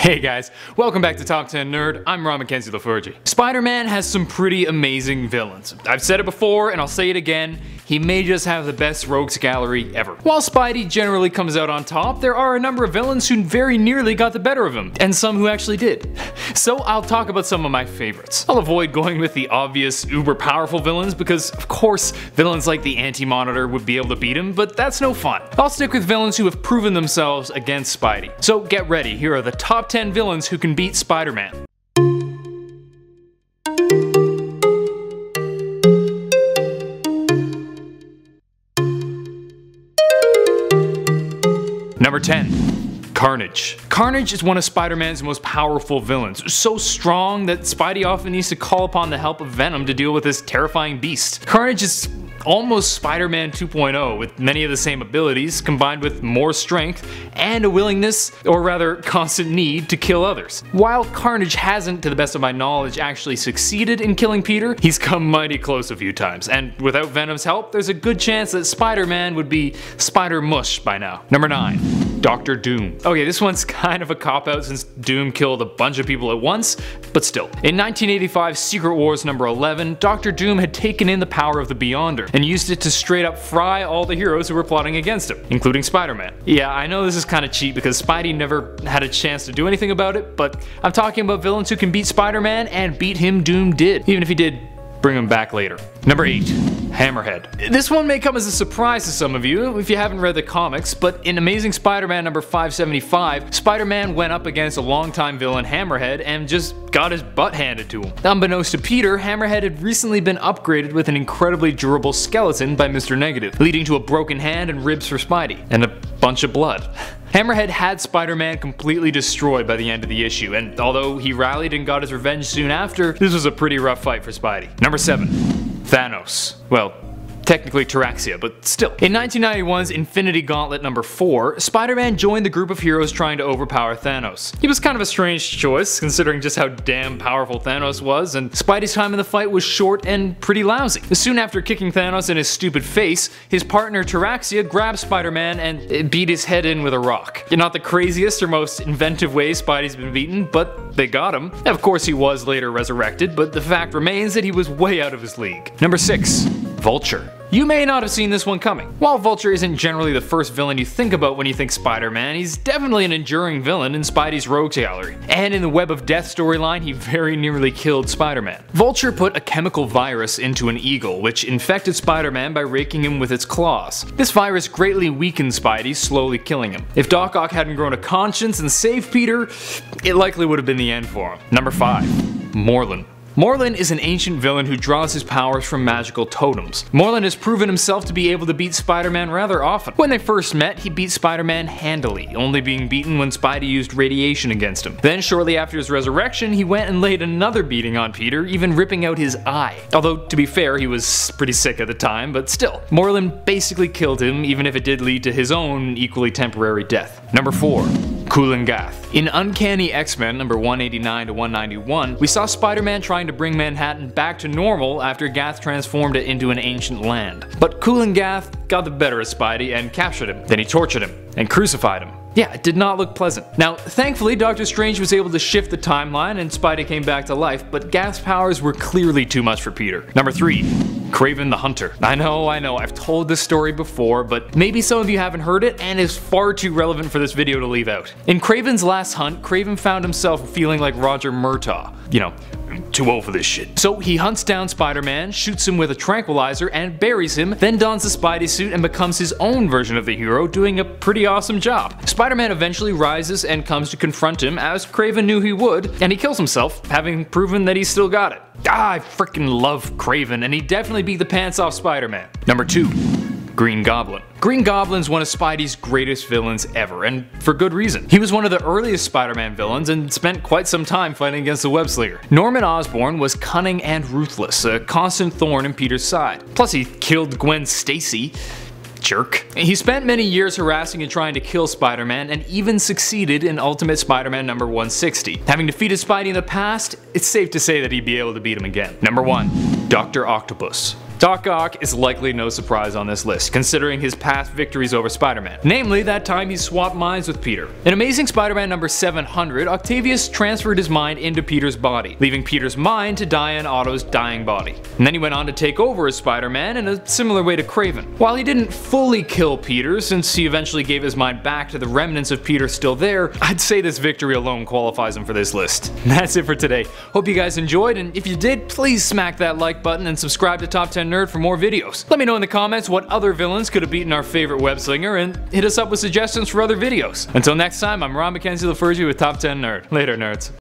Hey guys, welcome back to Talk 10 Nerd. I'm Ron Mackenzie LaForge. Spider-Man has some pretty amazing villains. I've said it before and I'll say it again, he may just have the best rogues gallery ever. While Spidey generally comes out on top, there are a number of villains who very nearly got the better of him, and some who actually did. So I'll talk about some of my favorites. I'll avoid going with the obvious uber powerful villains because of course villains like the Anti-Monitor would be able to beat him, but that's no fun. I'll stick with villains who have proven themselves against Spidey. So get ready, here are the top 10 villains who can beat Spider-Man. Number 10. Carnage. Carnage is one of Spider-Man's most powerful villains, so strong that Spidey often needs to call upon the help of Venom to deal with this terrifying beast. Carnage is almost Spider-Man 2.0 with many of the same abilities combined with more strength and a willingness, or rather constant need, to kill others. While Carnage hasn't, to the best of my knowledge, actually succeeded in killing Peter, he's come mighty close a few times, and without Venom's help there's a good chance that Spider-Man would be Spider-Mush by now. Number 9. Dr. Doom. Okay, this one's kind of a cop-out since Doom killed a bunch of people at once, but still. In 1985's Secret Wars number 11, Dr. Doom had taken in the power of the Beyonder and used it to straight up fry all the heroes who were plotting against him, including Spider-Man. Yeah, I know this is kind of cheap because Spidey never had a chance to do anything about it, but I'm talking about villains who can beat Spider-Man, and beat him Doom did, even if he did bring him back later. Number 8. Hammerhead. This one may come as a surprise to some of you if you haven't read the comics, but in Amazing Spider-Man number 575, Spider-Man went up against a longtime villain Hammerhead and just got his butt handed to him. Unbeknownst to Peter, Hammerhead had recently been upgraded with an incredibly durable skeleton by Mr. Negative, leading to a broken hand and ribs for Spidey, and a bunch of blood. Hammerhead had Spider-Man completely destroyed by the end of the issue, and although he rallied and got his revenge soon after, this was a pretty rough fight for Spidey. Number 7. Thanos. Well, technically Taraxia, but still. In 1991's Infinity Gauntlet number 4, Spider-Man joined the group of heroes trying to overpower Thanos. He was kind of a strange choice, considering just how damn powerful Thanos was, and Spidey's time in the fight was short and pretty lousy. Soon after kicking Thanos in his stupid face, his partner Taraxia grabbed Spider-Man and beat his head in with a rock. Not the craziest or most inventive way Spidey's been beaten, but they got him. Of course he was later resurrected, but the fact remains that he was way out of his league. Number 6. Vulture. You may not have seen this one coming. While Vulture isn't generally the first villain you think about when you think Spider-Man, he's definitely an enduring villain in Spidey's rogues gallery. And in the Web of Death storyline, he very nearly killed Spider-Man. Vulture put a chemical virus into an eagle, which infected Spider-Man by raking him with its claws. This virus greatly weakened Spidey, slowly killing him. If Doc Ock hadn't grown a conscience and saved Peter, it likely would have been the end for him. Number 5. MORLUN. MORLUN is an ancient villain who draws his powers from magical totems. MORLUN has proven himself to be able to beat Spider-Man rather often. When they first met, he beat Spider-Man handily, only being beaten when Spidey used radiation against him. Then shortly after his resurrection, he went and laid another beating on Peter, even ripping out his eye. Although, to be fair, he was pretty sick at the time, but still. MORLUN basically killed him, even if it did lead to his own equally temporary death. Number 4. KULAN GATH. In Uncanny X-Men number 189 to 191, we saw Spider-Man trying to bring Manhattan back to normal after Gath transformed it into an ancient land. But KULAN GATH got the better of Spidey and captured him. Then he tortured him and crucified him. Yeah, it did not look pleasant. Now, thankfully, Doctor Strange was able to shift the timeline and Spidey came back to life, but Gath's powers were clearly too much for Peter. Number 3. KRAVEN the Hunter. I know, I've told this story before, but maybe some of you haven't heard it and is far too relevant for this video to leave out. In KRAVEN's last hunt, KRAVEN found himself feeling like Roger Murtaugh. You know, too old for this shit. So he hunts down Spider-Man, shoots him with a tranquilizer, and buries him, then dons the Spidey suit and becomes his own version of the hero, doing a pretty awesome job. Spider-Man eventually rises and comes to confront him, as KRAVEN knew he would, and he kills himself, having proven that he's still got it. I freaking love KRAVEN, and he definitely beat the pants off Spider-Man. Number 2. Green Goblin. Green Goblin's one of Spidey's greatest villains ever, and for good reason. He was one of the earliest Spider-Man villains and spent quite some time fighting against the Web Slinger. Norman Osborn was cunning and ruthless, a constant thorn in Peter's side. Plus he killed Gwen Stacy. Jerk. He spent many years harassing and trying to kill Spider-Man, and even succeeded in Ultimate Spider-Man number 160. Having defeated Spidey in the past, it's safe to say that he'd be able to beat him again. Number 1. Dr. Octopus. Doc Ock is likely no surprise on this list, considering his past victories over Spider-Man. Namely, that time he swapped minds with Peter. In Amazing Spider-Man number 700, Octavius transferred his mind into Peter's body, leaving Peter's mind to die in Otto's dying body. And then he went on to take over as Spider-Man in a similar way to KRAVEN. While he didn't fully kill Peter, since he eventually gave his mind back to the remnants of Peter still there, I'd say this victory alone qualifies him for this list. That's it for today. Hope you guys enjoyed, and if you did, please smack that like button and subscribe to Top 10 Nerd for more videos. Let me know in the comments what other villains could have beaten our favorite web slinger, and hit us up with suggestions for other videos. Until next time, I'm Ron McKenzie LaFergie with Top 10 Nerd. Later, nerds.